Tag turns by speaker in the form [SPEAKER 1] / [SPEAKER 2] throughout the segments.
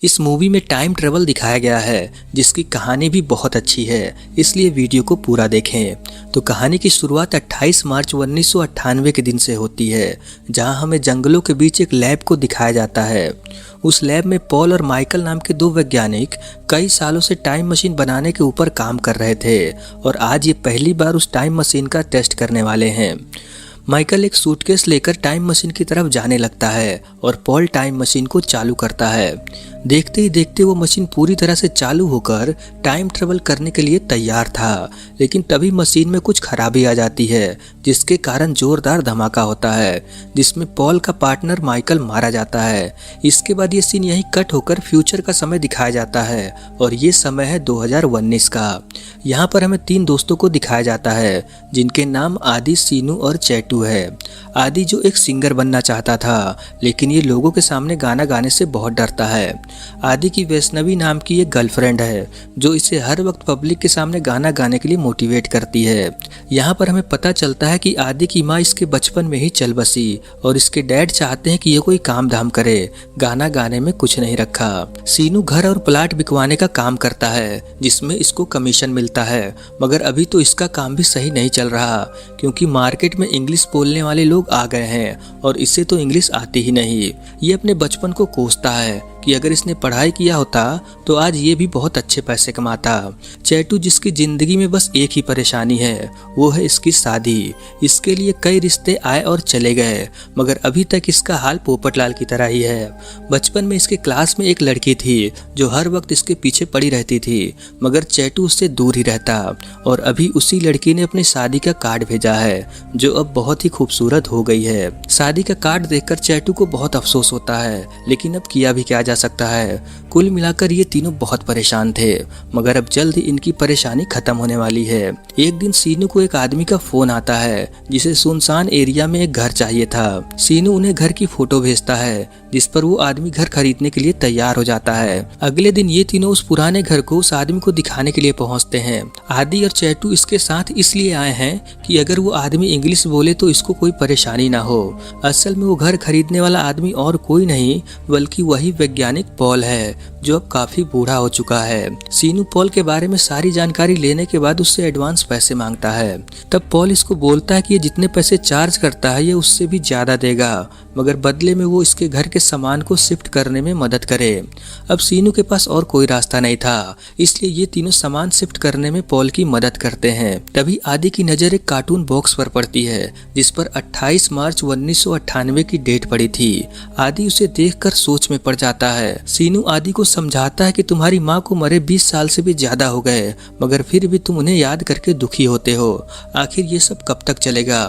[SPEAKER 1] इस मूवी में time travel दिखाया गया है जिसकी कहानी भी बहुत अच्छी है, इसलिए वीडियो को पूरा देखें। तो कहानी की शुरुआत 28 मार्च 1998 के दिन से होती है, जहां हमें जंगलों के बीच एक लैब को दिखाया जाता है। उस लैब में पॉल और माइकल नाम के दो वैज्ञानिक कई सालों से टाइम मशीन बनाने के ऊपर काम कर रहे थे और आज ये पहली बार उस टाइम मशीन का टेस्ट करने वाले हैं। माइकल एक सूटकेस लेकर टाइम मशीन की तरफ जाने लगता है और पॉल टाइम मशीन को चालू करता है। देखते ही देखते वो मशीन पूरी तरह से चालू होकर टाइम ट्रेवल करने के लिए तैयार था, लेकिन तभी मशीन में कुछ खराबी आ जाती है जिसके कारण जोरदार धमाका होता है जिसमें पॉल का पार्टनर माइकल मारा जाता है। इसके बाद ये सीन यहीं कट होकर फ्यूचर का समय दिखाया जाता है और ये समय है 2019 का। यहाँ पर हमें 3 दोस्तों को दिखाया जाता है जिनके नाम आदि, सीनू और चैटू है। आदि जो एक सिंगर बनना चाहता था, लेकिन ये लोगों के सामने गाना गाने से बहुत डरता है। आदि की वैष्णवी नाम की एक गर्लफ्रेंड है जो इसे हर वक्त पब्लिक के सामने गाना गाने के लिए मोटिवेट करती है। यहाँ पर हमें पता चलता है कि आदि की माँ इसके बचपन में ही चल बसी और इसके डैड चाहते हैं कि ये कोई काम धाम करे, गाना गाने में कुछ नहीं रखा। सीनू घर और प्लाट बिकवाने का काम करता है जिसमें इसको कमीशन मिलता है, मगर अभी तो इसका काम भी सही नहीं चल रहा क्योंकि मार्केट में इंग्लिश बोलने वाले लोग आ गए हैं और इसे तो इंग्लिश आती ही नहीं। ये अपने बचपन को कोसता है कि अगर इसने पढ़ाई किया होता तो आज ये भी बहुत अच्छे पैसे कमाता। चैटू जिसकी जिंदगी में बस एक ही परेशानी है, वो है इसकी शादी। इसके लिए कई रिश्ते आए और चले गए, मगर अभी तक इसका हाल पोपटलाल की तरह ही है। बचपन में इसके क्लास में एक लड़की थी जो हर वक्त इसके पीछे पड़ी रहती थी, मगर चैटू उससे दूर ही रहता और अभी उसी लड़की ने अपनी शादी का कार्ड भेजा है जो अब बहुत ही खूबसूरत हो गई है। शादी का कार्ड देखकर चैटू को बहुत अफसोस होता है, लेकिन अब किया भी क्या जा सकता है। कुल मिलाकर ये तीनों बहुत परेशान थे, मगर अब जल्द ही इनकी परेशानी खत्म होने वाली है। एक दिन सीनू को एक आदमी का फोन आता है जिसे सुनसान एरिया में एक घर चाहिए था। सीनू उन्हें घर की फोटो भेजता है जिस पर वो आदमी घर खरीदने के लिए तैयार हो जाता है। अगले दिन ये तीनों उस पुराने घर को उस आदमी को दिखाने के लिए पहुंचते हैं। आदि और चैटू इसके साथ इसलिए आए हैं कि अगर वो आदमी इंग्लिश बोले तो इसको कोई परेशानी ना हो। असल में वो घर खरीदने वाला आदमी और कोई नहीं बल्कि वही वैज्ञानिक पॉल है जो अब काफी बूढ़ा हो चुका है। सीनू पॉल के बारे में सारी जानकारी लेने के बाद उससे एडवांस पैसे मांगता है। तब पॉल इसको बोलता है कि ये जितने पैसे चार्ज करता है ये उससे भी ज्यादा देगा, मगर बदले में वो इसके घर के सामान को शिफ्ट करने में मदद करे। अब सीनू के पास और कोई रास्ता नहीं था, इसलिए ये तीनों सामान शिफ्ट करने में पॉल की मदद करते हैं। तभी आदि की नजर एक कार्टून बॉक्स पर पड़ती है जिस पर 28 मार्च 1998 की डेट पड़ी थी। आदि उसे देखकर सोच में पड़ जाता है। सीनू आदि को समझाता है कि तुम्हारी माँ को मरे 20 साल से भी ज्यादा हो गए, मगर फिर भी तुम उन्हें याद करके दुखी होते हो। आखिर ये सब कब तक चलेगा?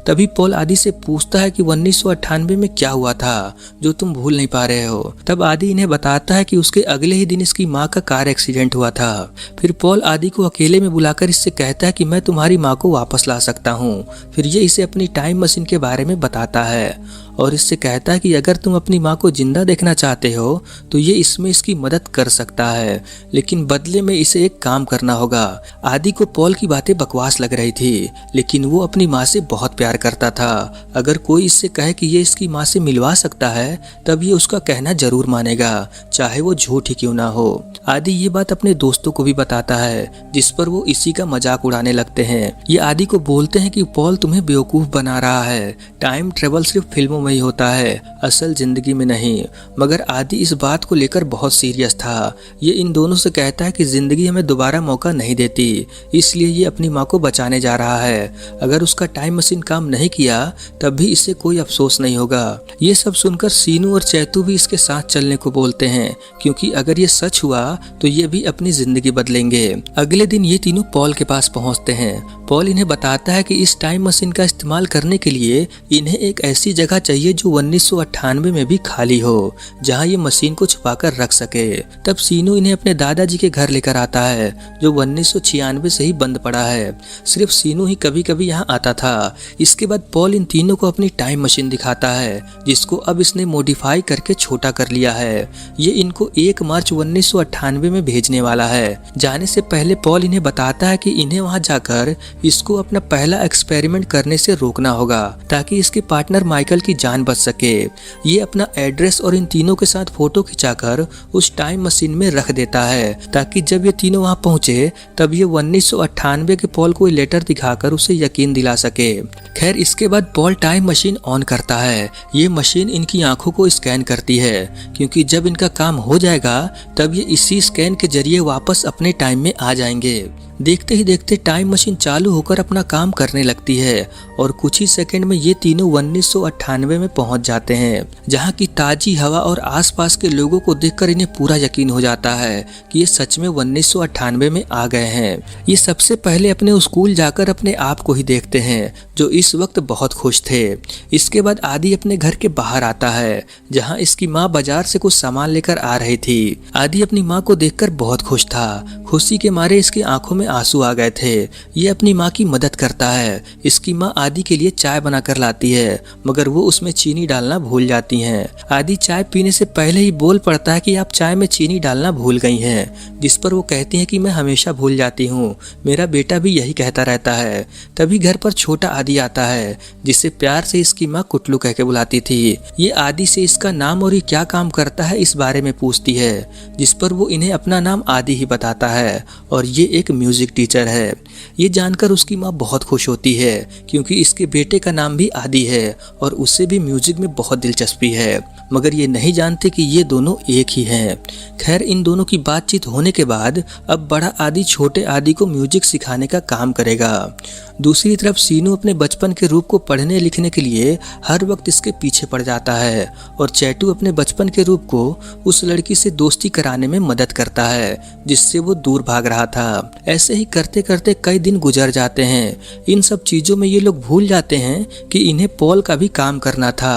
[SPEAKER 1] तभी पॉल आदि से पूछता है कि 1998 में क्या हुआ था जो तुम भूल नहीं पा रहे हो। तब आदि इन्हें बताता है कि उसके अगले ही दिन इसकी माँ का कार एक्सीडेंट हुआ था। फिर पॉल आदि को अकेले में बुलाकर इससे कहता है कि मैं तुम्हारी माँ को वापस ला सकता हूँ। फिर ये इसे अपनी टाइम मशीन के बारे में बताता है और इससे कहता है कि अगर तुम अपनी माँ को जिंदा देखना चाहते हो तो ये इसमें इसकी मदद कर सकता है, लेकिन बदले में इसे एक काम करना होगा। आदि को पॉल की बातें बकवास लग रही थी, लेकिन वो अपनी माँ से बहुत प्यार करता था। अगर कोई इससे कहे कि ये इसकी माँ से मिलवा सकता है तब ये उसका कहना जरूर मानेगा, चाहे वो झूठ ही क्यों ना हो। आदि ये बात अपने दोस्तों को भी बताता है जिस पर वो इसी का मजाक उड़ाने लगते हैं। ये आदि को बोलते हैं कि पॉल तुम्हें बेवकूफ बना रहा है, टाइम ट्रेवल सिर्फ फिल्मों में ही होता है, असल जिंदगी में नहीं। मगर आदि इस बात को लेकर बहुत सीरियस था। ये इन दोनों से कहता है कि जिंदगी हमें दोबारा मौका नहीं देती, इसलिए ये अपनी माँ को बचाने जा रहा है। अगर उसका टाइम मशीन काम नहीं किया तब भी इससे कोई अफसोस नहीं होगा। ये सब सुनकर सीनू और चैतू भी इसके साथ चलने को बोलते हैं, क्योंकि अगर ये सच हुआ तो ये भी अपनी जिंदगी बदलेंगे। अगले दिन ये तीनों पॉल के पास पहुंचते हैं। पॉल इन्हें बताता है कि इस टाइम मशीन का इस्तेमाल करने के लिए इन्हें एक ऐसी जगह चाहिए जो 1998 में भी खाली हो, जहां ये मशीन को छुपाकर रख सके। तब सीनू इन्हें अपने दादाजी के घर लेकर आता है जो 1996 से ही बंद पड़ा है। सिर्फ सीनू ही कभी कभी यहाँ आता था। इसके बाद पॉल इन तीनों को अपनी टाइम मशीन दिखाता है जिसको अब इसने मॉडिफाई करके छोटा कर लिया है। ये इनको 1 मार्च 1998 में भेजने वाला है। जाने से पहले पॉल इन्हें बताता है कि इन्हें वहां जाकर इसको अपना पहला एक्सपेरिमेंट करने से रोकना होगा ताकि इसके पार्टनर माइकल की जान बच सके। ये अपना एड्रेस और इन तीनों के साथ फोटो खिंचाकर उस टाइम मशीन में रख देता है ताकि जब ये तीनों वहां पहुंचे तब ये 1998 के पॉल को लेटर दिखाकर उसे यकीन दिला सके। खैर इसके बाद पॉल टाइम मशीन ऑन करता है। ये मशीन इनकी आंखों को स्कैन करती है क्योंकि जब इनका काम हो जाएगा तब ये इसी स्कैन के जरिए वापस अपने टाइम में आ जाएंगे। देखते ही देखते टाइम मशीन चालू होकर अपना काम करने लगती है और कुछ ही सेकंड में ये तीनों 1998 में पहुंच जाते हैं, जहां की ताजी हवा और आसपास के लोगों को देखकर इन्हें पूरा यकीन हो जाता है कि ये सच में 1998 में आ गए हैं। ये सबसे पहले अपने स्कूल जाकर अपने आप को ही देखते हैं जो इस वक्त बहुत खुश थे। इसके बाद आदि अपने घर के बाहर आता है जहाँ इसकी माँ बाजार से कुछ सामान लेकर आ रही थी। आदि अपनी माँ को देखकर बहुत खुश था। खुशी के मारे इसकी आंखों में आंसू आ गए थे। ये अपनी माँ की मदद करता है। इसकी माँ आदि के लिए चाय बनाकर लाती है मगर वो उसमें चीनी डालना भूल जाती हैं। आदि चाय पीने से पहले ही बोल पड़ता है कि आप चाय में चीनी डालना भूल गई हैं, जिस पर वो कहती हैं कि मैं हमेशा भूल जाती हूँ, मेरा बेटा भी यही कहता रहता है। तभी घर पर छोटा आदि आता है जिसे प्यार से इसकी माँ कुटलू कह के बुलाती थी। ये आदि से इसका नाम और ये क्या काम करता है इस बारे में पूछती है, जिस पर वो इन्हें अपना नाम आदि ही बताता है और ये एक म्यूजिक टीचर है। ये जानकर उसकी माँ बहुत खुश होती है क्योंकि इसके बेटे का नाम भी आदि है और उसे भी म्यूजिक में बहुत दिलचस्पी है, मगर ये नहीं जानते कि ये दोनों एक ही हैं। खैर इन दोनों की बातचीत होने के बाद अब बड़ा आदि छोटे आदि को म्यूजिक सिखाने का काम करेगा। दूसरी तरफ सीनू अपने बचपन के रूप को पढ़ने लिखने के लिए हर वक्त इसके पीछे पड़ जाता है और चैटू अपने बचपन के रूप को उस लड़की से दोस्ती कराने में मदद करता है जिससे वो दूर भाग रहा था। ऐसे ही करते करते कई दिन गुजर जाते हैं। इन सब चीजों में ये लोग भूल जाते हैं कि इन्हें पॉल का भी काम करना था।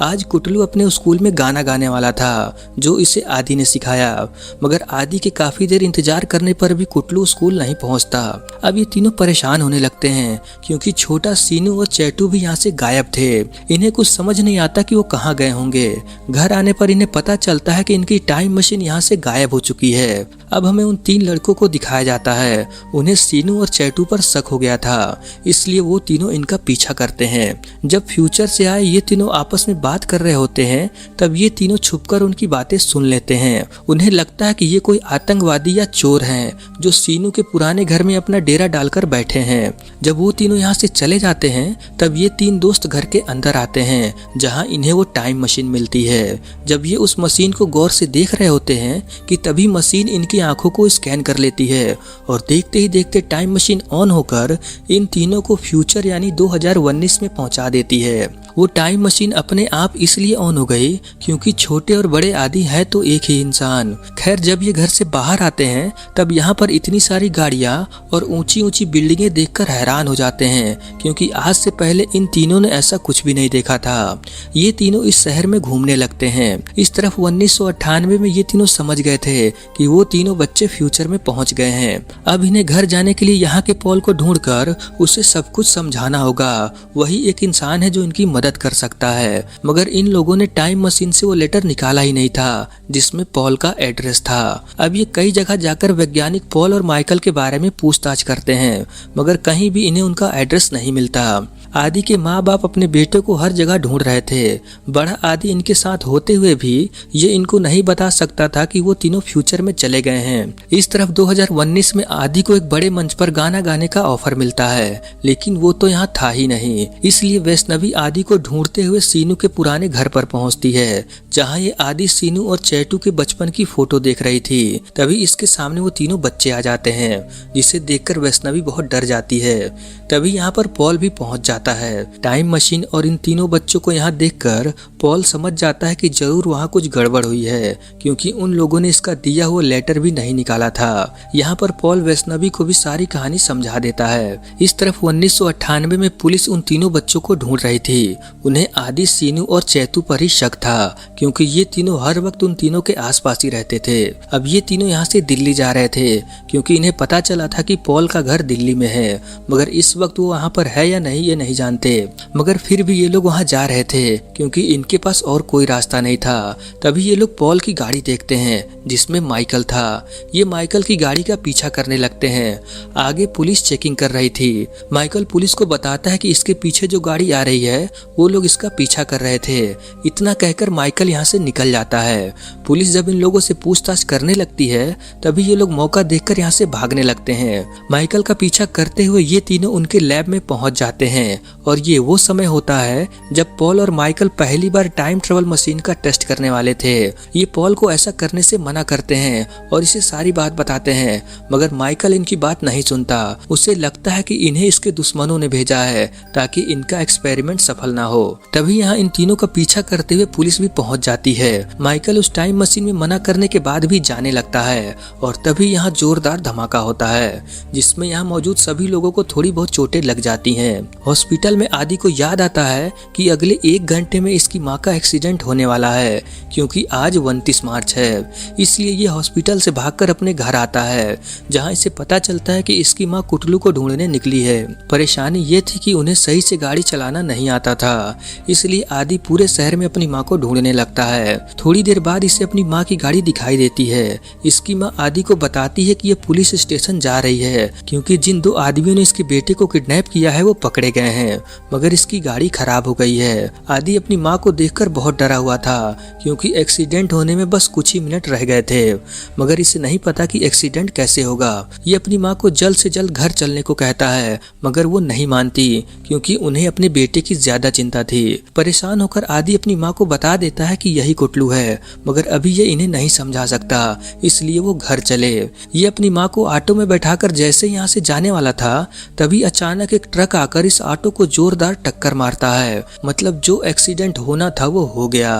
[SPEAKER 1] आज कुटलू अपने स्कूल में गाना गाने वाला था जो इसे आदि ने सिखाया, मगर आदि के काफी देर इंतजार करने पर भी कुटलू स्कूल नहीं पहुंचता। अब ये तीनों परेशान होने लगते हैं क्योंकि छोटा सीनू और चैटू भी यहाँ से गायब थे। इन्हें कुछ समझ नहीं आता कि वो कहाँ गए होंगे। घर आने पर इन्हें पता चलता है कि इनकी टाइम मशीन यहाँ से गायब हो चुकी है। अब हमें उन तीन लड़कों को दिखाया जाता है। उन्हें सीनू और चैटू पर शक हो गया था, इसलिए वो तीनों इनका पीछा करते हैं। जब फ्यूचर से आए ये तीनों आपस में बात कर रहे होते हैं तब ये तीनों छुपकर उनकी बातें सुन लेते हैं। उन्हें लगता है कि ये कोई आतंकवादी या चोर हैं जो सीनू के पुराने घर में अपना डेरा डालकर बैठे हैं। जब वो तीनों यहाँ से चले जाते हैं तब ये तीन दोस्त घर के अंदर आते हैं जहाँ इन्हें वो टाइम मशीन मिलती है। जब ये उस मशीन को गौर से देख रहे होते हैं कि तभी मशीन इनकी आंखों को स्कैन कर लेती है और देखते ही देखते टाइम मशीन ऑन होकर इन तीनों को फ्यूचर यानी 2019 में पहुंचा देती है। वो टाइम मशीन अपने आप इसलिए ऑन हो गई क्योंकि छोटे और बड़े आदि है तो एक ही इंसान। खैर जब ये घर से बाहर आते हैं तब यहाँ पर इतनी सारी गाड़ियाँ और ऊंची ऊंची बिल्डिंगें देखकर हैरान हो जाते हैं क्योंकि आज से पहले इन तीनों ने ऐसा कुछ भी नहीं देखा था। ये तीनों इस शहर में घूमने लगते हैं। इस तरफ 1998 में ये तीनों समझ गए थे कि वो तीनों बच्चे फ्यूचर में पहुंच गए हैं। अब इन्हें घर जाने के लिए यहाँ के पॉल को ढूंढकर उसे सब कुछ समझाना होगा। वही एक इंसान है जो इनकी मदद कर सकता है, मगर इन लोगों ने टाइम मशीन से वो लेटर निकाला ही नहीं था जिसमें पॉल का एड्रेस था। अब ये कई जगह जाकर वैज्ञानिक पॉल और माइकल के बारे में पूछताछ करते हैं मगर कहीं भी इन्हें उनका एड्रेस नहीं मिलता। आदि के माँ बाप अपने बेटे को हर जगह ढूंढ रहे थे। बड़ा आदि इनके साथ होते हुए भी ये इनको नहीं बता सकता था कि वो तीनों फ्यूचर में चले गए हैं। इस तरफ 2019 में आदि को एक बड़े मंच पर गाना गाने का ऑफर मिलता है, लेकिन वो तो यहाँ था ही नहीं। इसलिए वैष्णवी आदि को ढूंढते हुए सीनू के पुराने घर पर पहुंचती है जहाँ ये आदि सीनू और चैटू के बचपन की फोटो देख रही थी। तभी इसके सामने वो तीनों बच्चे आ जाते हैं जिसे देखकर वैष्णवी बहुत डर जाती है। तभी यहाँ पर पॉल भी पहुंच जाता है। टाइम मशीन और इन तीनों बच्चों को यहाँ देखकर पॉल समझ जाता है कि जरूर वहाँ कुछ गड़बड़ हुई है क्योंकि उन लोगों ने इसका दिया हुआ लेटर भी नहीं निकाला था। यहाँ पर पॉल वैष्णवी को भी सारी कहानी समझा देता है। इस तरफ 1998 में पुलिस उन तीनों बच्चों को ढूंढ रही थी। उन्हें आदि सीनू और चैतू पर ही शक था क्योंकि ये तीनों हर वक्त उन तीनों के आसपास ही रहते थे। अब ये तीनों यहाँ से दिल्ली जा रहे थे क्योंकि इन्हें पता चला था कि पॉल का घर दिल्ली में है, मगर इस वक्त वो वहाँ पर है या नहीं ये नहीं नहीं जानते, मगर फिर भी ये लोग वहाँ जा रहे थे क्योंकि इनके पास और कोई रास्ता नहीं था। तभी ये लोग पॉल की गाड़ी देखते हैं जिसमें माइकल था। ये माइकल की गाड़ी का पीछा करने लगते हैं। आगे पुलिस चेकिंग कर रही थी। माइकल पुलिस को बताता है कि इसके पीछे जो गाड़ी आ रही है वो लोग इसका पीछा कर रहे थे। इतना कहकर माइकल यहाँ से निकल जाता है। पुलिस जब इन लोगों से पूछताछ करने लगती है तभी ये लोग मौका देखकर यहाँ से भागने लगते हैं। माइकल का पीछा करते हुए ये तीनों उनके लैब में पहुंच जाते हैं और ये वो समय होता है जब पॉल और माइकल पहली बार टाइम ट्रेवल मशीन का टेस्ट करने वाले थे। ये पॉल को ऐसा करने से मना करते हैं और इसे सारी बात बताते हैं, मगर माइकल इनकी बात नहीं सुनता। उसे लगता है कि इन्हें इसके दुश्मनों ने भेजा है ताकि इनका एक्सपेरिमेंट सफल ना हो। तभी यहाँ इन तीनों का पीछा करते हुए पुलिस भी पहुंच जाती है। माइकल उस टाइम मशीन में मना करने के बाद भी जाने लगता है और तभी यहाँ जोरदार धमाका होता है जिसमें यहाँ मौजूद सभी लोगों को थोड़ी बहुत चोटें लग जाती हैं। हॉस्पिटल में आदि को याद आता है कि अगले 1 घंटे में इसकी माँ का एक्सीडेंट होने वाला है क्योंकि आज 29 मार्च है। इसलिए ये हॉस्पिटल से भागकर अपने घर आता है जहाँ इसे पता चलता है कि इसकी माँ कुटलू को ढूंढने निकली है। परेशानी ये थी कि उन्हें सही से गाड़ी चलाना नहीं आता था, इसलिए आदि पूरे शहर में अपनी माँ को ढूंढने लगता है। थोड़ी देर बाद इसे अपनी माँ की गाड़ी दिखाई देती है। इसकी माँ आदि को बताती है कि ये पुलिस स्टेशन जा रही है क्योंकि जिन 2 आदमियों ने इसके बेटे को किडनैप किया है वो पकड़े गए हैं, मगर इसकी गाड़ी खराब हो गई है। आदि अपनी माँ को देखकर बहुत डरा हुआ था क्योंकि एक्सीडेंट होने में बस कुछ ही मिनट रह गए थे, मगर इसे नहीं पता कि एक्सीडेंट कैसे होगा। ये अपनी माँ को जल्द से जल्द घर चलने को कहता है, मगर वो नहीं मानती क्योंकि उन्हें अपने बेटे की ज्यादा चिंता थी। परेशान होकर आदि अपनी माँ को बता देता है कि यही कुटलू है, मगर अभी ये इन्हें नहीं समझा सकता, इसलिए वो घर चले। ये अपनी माँ को ऑटो में बैठाकर जैसे यहाँ से जाने वाला था तभी अचानक एक ट्रक आकर इस ऑटो को जोरदार टक्कर मारता है। मतलब जो एक्सीडेंट होना था वो हो गया।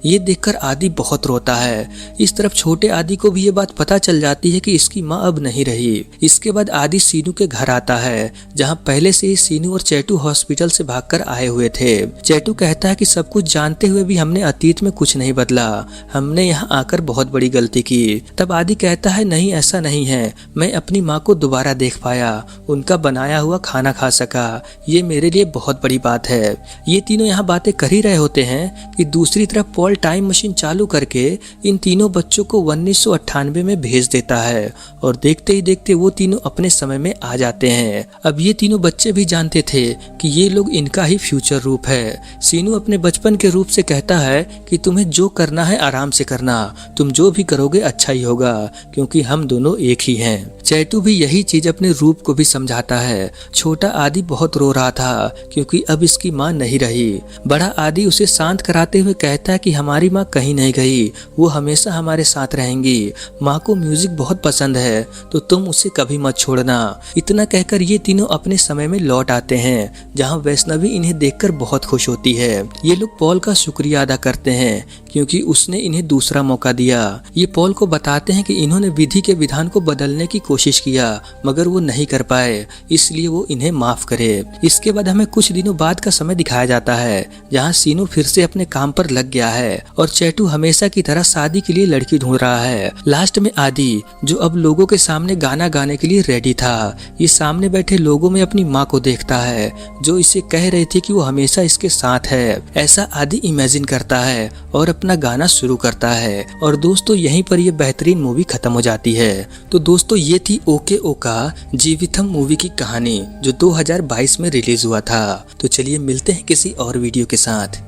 [SPEAKER 1] ये देखकर आदि बहुत रोता है। इस तरफ छोटे आदि को भी ये बात पता चल जाती है कि इसकी माँ अब नहीं रही। इसके बाद आदि सीनू के घर आता है जहाँ पहले से ही सीनू और चैटू हॉस्पिटल से भागकर आए हुए थे। चैटू कहता है कि सब कुछ जानते हुए भी हमने अतीत में कुछ नहीं बदला, हमने यहाँ आकर बहुत बड़ी गलती की। तब आदि कहता है नहीं ऐसा नहीं है, मैं अपनी माँ को दोबारा देख पाया, उनका बनाया हुआ खाना खा सका, ये मेरे लिए बहुत बड़ी बात है। ये तीनों यहाँ बातें कर ही रहे होते हैं कि दूसरी तरफ पॉल टाइम मशीन चालू करके इन तीनों बच्चों को 1998 में भेज देता है और देखते ही देखते वो तीनों अपने समय में आ जाते हैं। अब ये तीनों बच्चे भी जानते थे कि ये लोग इनका ही फ्यूचर रूप है। सीनू अपने बचपन के रूप से कहता है कि तुम्हें जो करना है आराम से करना, तुम जो भी करोगे अच्छा ही होगा क्योंकि हम दोनों एक ही हैं। चैटू भी यही चीज अपने रूप को भी समझाता है। छोटा आदि बहुत रो रहा था क्योंकि अब इसकी माँ नहीं रही। बड़ा आदि उसे शांत कराते हुए कहता है कि हमारी माँ कहीं नहीं गई, वो हमेशा हमारे साथ रहेंगी। माँ को म्यूजिक बहुत पसंद है तो तुम उसे कभी मत छोड़ना। इतना कहकर ये तीनों अपने समय में लौट आते हैं जहाँ वैष्णवी इन्हें देखकर बहुत खुश होती है। ये लोग पॉल का शुक्रिया अदा करते हैं क्योंकि उसने इन्हें दूसरा मौका दिया। ये पॉल को बताते हैं कि इन्होंने विधि के विधान को बदलने की कोशिश किया मगर वो नहीं कर पाए, इसलिए वो इन्हें माफ करे। इसके बाद हमें कुछ दिनों बाद का समय दिखाया जाता है जहाँ सीनू फिर से अपने काम पर लग गया है और चैटू हमेशा की तरह शादी के लिए लड़की ढूंढ रहा है। लास्ट में आदि जो अब लोगों के सामने गाना गाने के लिए रेडी था, ये सामने बैठे लोगों में अपनी माँ को देखता है जो इसे कह रही थी कि वो हमेशा इसके साथ है। ऐसा आदि इमेजिन करता है और अपना गाना शुरू करता है। और दोस्तों यहीं पर ये बेहतरीन मूवी खत्म हो जाती है। तो दोस्तों ये थी ओके ओका जीविथम मूवी की कहानी जो 2022 में रिलीज हुआ था। तो चलिए मिलते हैं किसी और वीडियो के साथ।